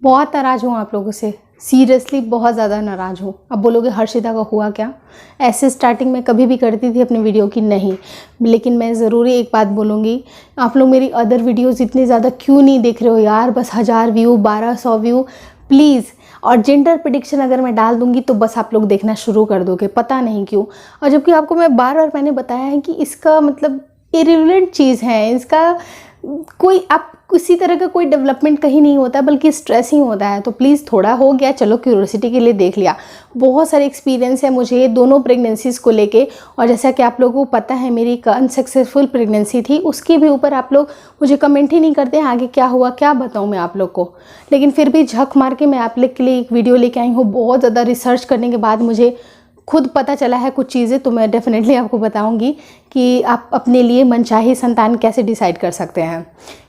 बहुत नाराज़ हूँ आप लोगों से, सीरियसली बहुत ज़्यादा नाराज़ हूँ। अब बोलोगे हर्षिता का हुआ क्या? ऐसे स्टार्टिंग में कभी भी करती थी अपनी वीडियो की? नहीं, लेकिन मैं ज़रूरी एक बात बोलूँगी, आप लोग मेरी अदर वीडियोज़ इतने ज़्यादा क्यों नहीं देख रहे हो यार? बस 1000 व्यू 1200 व्यू प्लीज़। और जेंडर प्रेडिक्शन अगर मैं डाल दूँगी तो बस आप लोग देखना शुरू कर दोगे, पता नहीं क्यों। और जबकि आपको मैं बार बार मैंने बताया है कि इसका मतलब इरिलेवेंट चीज़ है, इसका कोई आप किसी तरह का कोई डेवलपमेंट कहीं नहीं होता, बल्कि स्ट्रेस ही होता है। तो प्लीज़ थोड़ा हो गया, चलो क्यूरियोसिटी के लिए देख लिया। बहुत सारे एक्सपीरियंस है मुझे दोनों प्रेगनेंसीज़ को लेके, और जैसा कि आप लोगों को पता है मेरी एक अनसक्सेसफुल प्रेगनेंसी थी, उसके भी ऊपर आप लोग मुझे कमेंट ही नहीं करते हैं आगे क्या हुआ, क्या बताऊँ मैं आप लोग को। लेकिन फिर भी झक मार के मैं आप लोग के लिए एक वीडियो लेके आई हूँ। बहुत ज़्यादा रिसर्च करने के बाद मुझे खुद पता चला है कुछ चीज़ें, तो मैं डेफिनेटली आपको बताऊंगी कि आप अपने लिए मनचाही संतान कैसे डिसाइड कर सकते हैं,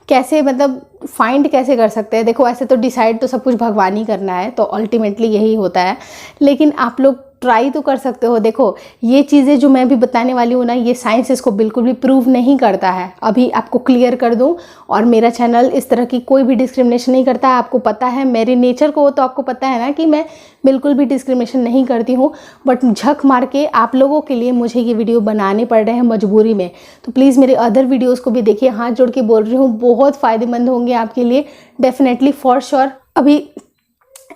कैसे मतलब फाइंड कैसे कर सकते हैं। देखो ऐसे तो डिसाइड तो सब कुछ भगवान ही करना है, तो अल्टीमेटली यही होता है, लेकिन आप लोग ट्राई तो कर सकते हो। देखो ये चीज़ें जो मैं भी बताने वाली हूँ ना, ये साइंस इसको बिल्कुल भी प्रूव नहीं करता है। अभी आपको क्लियर कर दूँ, और मेरा चैनल इस तरह की कोई भी डिस्क्रिमिनेशन नहीं करता है। आपको पता है मेरे नेचर को, तो आपको पता है ना कि मैं बिल्कुल भी डिस्क्रिमिनेशन नहीं करती हूँ। बट झक मार के आप लोगों के लिए मुझे ये वीडियो बनाने पड़ रहे हैं मजबूरी में। तो प्लीज़ मेरे अदर वीडियोज़ को भी देखिए, हाथ जोड़ के बोल रही हूँ, बहुत फ़ायदेमंद होंगे आपके लिए डेफिनेटली फॉर श्योर। अभी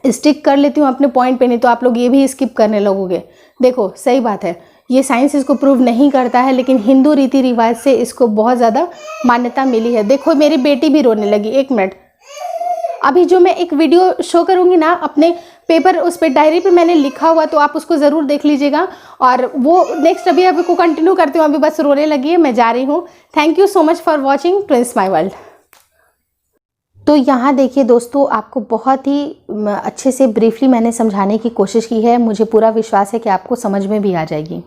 स्टिक कर लेती हूँ अपने पॉइंट पे, नहीं तो आप लोग ये भी स्किप करने लगोगे। देखो सही बात है, ये साइंस इसको प्रूव नहीं करता है, लेकिन हिंदू रीति रिवाज से इसको बहुत ज़्यादा मान्यता मिली है। देखो मेरी बेटी भी रोने लगी, एक मिनट। अभी जो मैं एक वीडियो शो करूँगी ना अपने पेपर, उस पर डायरी पे मैंने लिखा हुआ, तो आप उसको ज़रूर देख लीजिएगा। और वो नेक्स्ट अभी को कंटिन्यू करती हूँ, अभी बस रोने लगी है, मैं जा रही हूँ। Thank you so much for watching twins my world. तो यहाँ देखिए दोस्तों, आपको बहुत ही अच्छे से ब्रीफली मैंने समझाने की कोशिश की है। मुझे पूरा विश्वास है कि आपको समझ में भी आ जाएगी।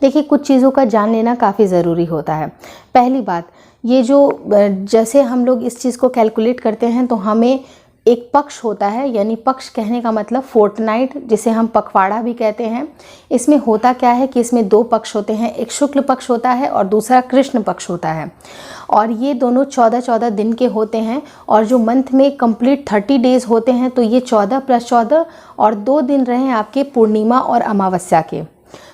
देखिए कुछ चीज़ों का जान लेना काफ़ी ज़रूरी होता है। पहली बात, ये जो जैसे हम लोग इस चीज़ को कैलकुलेट करते हैं, तो हमें एक पक्ष होता है, यानी पक्ष कहने का मतलब फोर्टनाइट, जिसे हम पखवाड़ा भी कहते हैं। इसमें होता क्या है कि इसमें दो पक्ष होते हैं, एक शुक्ल पक्ष होता है और दूसरा कृष्ण पक्ष होता है। और ये दोनों 14-14 दिन के होते हैं, और जो मंथ में कंप्लीट 30 डेज़ होते हैं, तो ये 14 + 14 और 2 दिन रहे आपके पूर्णिमा और अमावस्या के।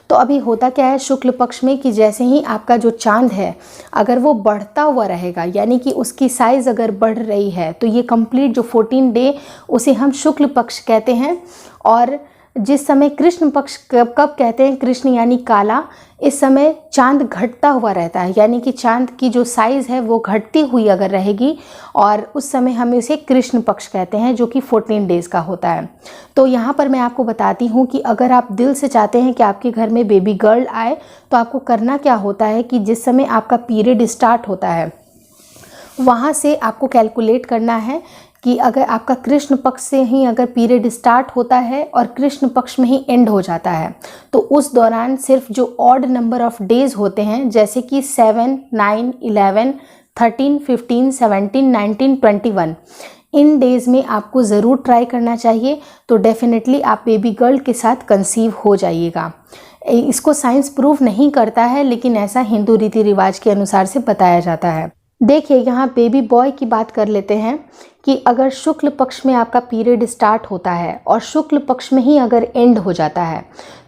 तो अभी होता क्या है शुक्ल पक्ष में कि जैसे ही आपका जो चांद है, अगर वो बढ़ता हुआ रहेगा, यानी कि उसकी साइज़ अगर बढ़ रही है, तो ये कंप्लीट जो 14 डे उसे हम शुक्ल पक्ष कहते हैं। और जिस समय कृष्ण पक्ष कब कहते हैं, कृष्ण यानी काला, इस समय चांद घटता हुआ रहता है, यानी कि चांद की जो साइज़ है वो घटती हुई अगर रहेगी, और उस समय हम इसे कृष्ण पक्ष कहते हैं, जो कि 14 डेज़ का होता है। तो यहाँ पर मैं आपको बताती हूँ कि अगर आप दिल से चाहते हैं कि आपके घर में बेबी गर्ल आए, तो आपको करना क्या होता है कि जिस समय आपका पीरियड स्टार्ट होता है, वहाँ से आपको कैलकुलेट करना है कि अगर आपका कृष्ण पक्ष से ही अगर पीरियड स्टार्ट होता है और कृष्ण पक्ष में ही एंड हो जाता है, तो उस दौरान सिर्फ जो ऑड नंबर ऑफ डेज़ होते हैं, जैसे कि 7, 9, 11, 13, 15, 17, 19, 21, इन डेज़ में आपको ज़रूर ट्राई करना चाहिए। तो डेफिनेटली आप बेबी गर्ल के साथ कंसीव हो जाइएगा। इसको साइंस प्रूव नहीं करता है, लेकिन ऐसा हिंदू रीति रिवाज के अनुसार से बताया जाता है। देखिए यहाँ बेबी बॉय की बात कर लेते हैं कि अगर शुक्ल पक्ष में आपका पीरियड स्टार्ट होता है और शुक्ल पक्ष में ही अगर एंड हो जाता है,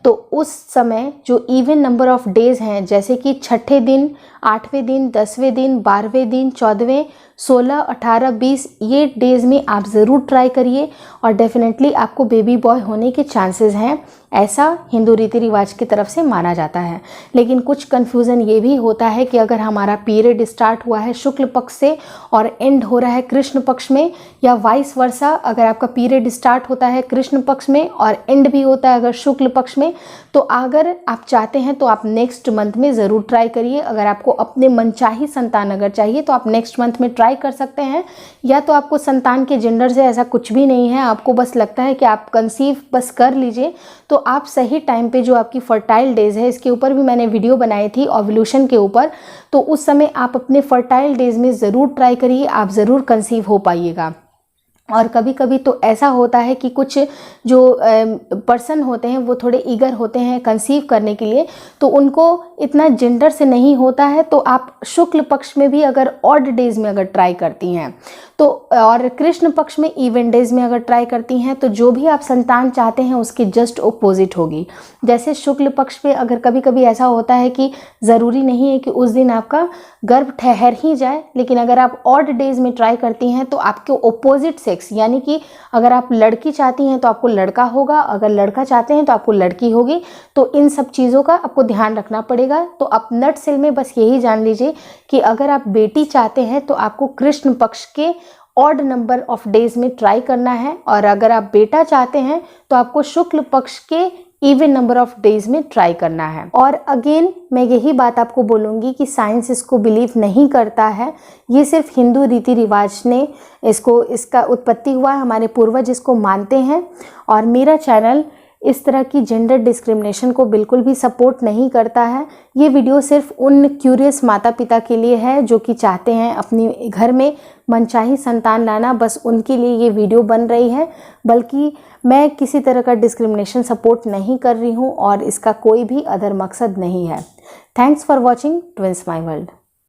तो उस समय जो इवन नंबर ऑफ डेज़ हैं, जैसे कि 6ठे दिन, 8वें दिन, 10वें दिन, 12वें दिन, 14वें, 16, 18, 20, ये डेज़ में आप ज़रूर ट्राई करिए, और डेफिनेटली आपको बेबी बॉय होने के चांसेस हैं, ऐसा हिंदू रीति रिवाज की तरफ से माना जाता है। लेकिन कुछ कन्फ्यूज़न ये भी होता है कि अगर हमारा पीरियड स्टार्ट हुआ है शुक्ल पक्ष से और एंड हो रहा है कृष्ण पक्ष में, या वाइस वर्सा, अगर आपका पीरियड स्टार्ट होता है कृष्ण पक्ष में और एंड भी होता है अगर शुक्ल पक्ष में, तो अगर आप चाहते हैं तो आप नेक्स्ट मंथ में ज़रूर ट्राई करिए। अगर आपको अपने मनचाही संतान अगर चाहिए तो आप नेक्स्ट मंथ में ट्राई कर सकते हैं। या तो आपको संतान के जेंडर से ऐसा कुछ भी नहीं है, आपको बस लगता है कि आप कंसीव बस कर लीजिए, तो आप सही टाइम पे जो आपकी फर्टाइल डेज़ है, इसके ऊपर भी मैंने वीडियो बनाई थी ओव्यूलेशन के ऊपर, तो उस समय आप अपने फर्टाइल डेज़ में ज़रूर ट्राई करिए, आप ज़रूर कंसीव हो पाइएगा। और कभी कभी तो ऐसा होता है कि कुछ जो पर्सन होते हैं वो थोड़े ईगर होते हैं कंसीव करने के लिए, तो उनको इतना जेंडर से नहीं होता है, तो आप शुक्ल पक्ष में भी अगर ऑड डेज में अगर ट्राई करती हैं तो, और कृष्ण पक्ष में इवन डेज में अगर ट्राई करती हैं, तो जो भी आप संतान चाहते हैं उसके जस्ट ऑपोजिट होगी। जैसे शुक्ल पक्ष में अगर कभी कभी ऐसा होता है कि ज़रूरी नहीं है कि उस दिन आपका गर्भ ठहर ही जाए, लेकिन अगर आप ऑड डेज में ट्राई करती हैं तो आपके ऑपोजिट सेक्स, यानी कि अगर आप लड़की चाहती हैं तो आपको लड़का होगा, अगर लड़का चाहते हैं तो आपको लड़की होगी। तो इन सब चीज़ों का आपको ध्यान रखना पड़ेगा। तो आप नट सेल में बस यही जान लीजिए कि अगर आप बेटी चाहते हैं तो आपको कृष्ण पक्ष के ऑड नंबर ऑफ डेज में ट्राई करना है, और अगर आप बेटा चाहते हैं तो आपको शुक्ल पक्ष के इवन नंबर ऑफ डेज में ट्राई करना है। और अगेन मैं यही बात आपको बोलूँगी कि साइंस इसको बिलीव नहीं करता है, ये सिर्फ हिंदू रीति रिवाज ने इसका उत्पत्ति हुआ है, हमारे पूर्वज इसको मानते हैं। और मेरा चैनल इस तरह की जेंडर डिस्क्रिमिनेशन को बिल्कुल भी सपोर्ट नहीं करता है। ये वीडियो सिर्फ उन क्यूरियस माता पिता के लिए है जो कि चाहते हैं अपने घर में मनचाही संतान लाना, बस उनके लिए ये वीडियो बन रही है। बल्कि मैं किसी तरह का डिस्क्रिमिनेशन सपोर्ट नहीं कर रही हूँ और इसका कोई भी अदर मकसद नहीं है। Thanks for watching twins my world.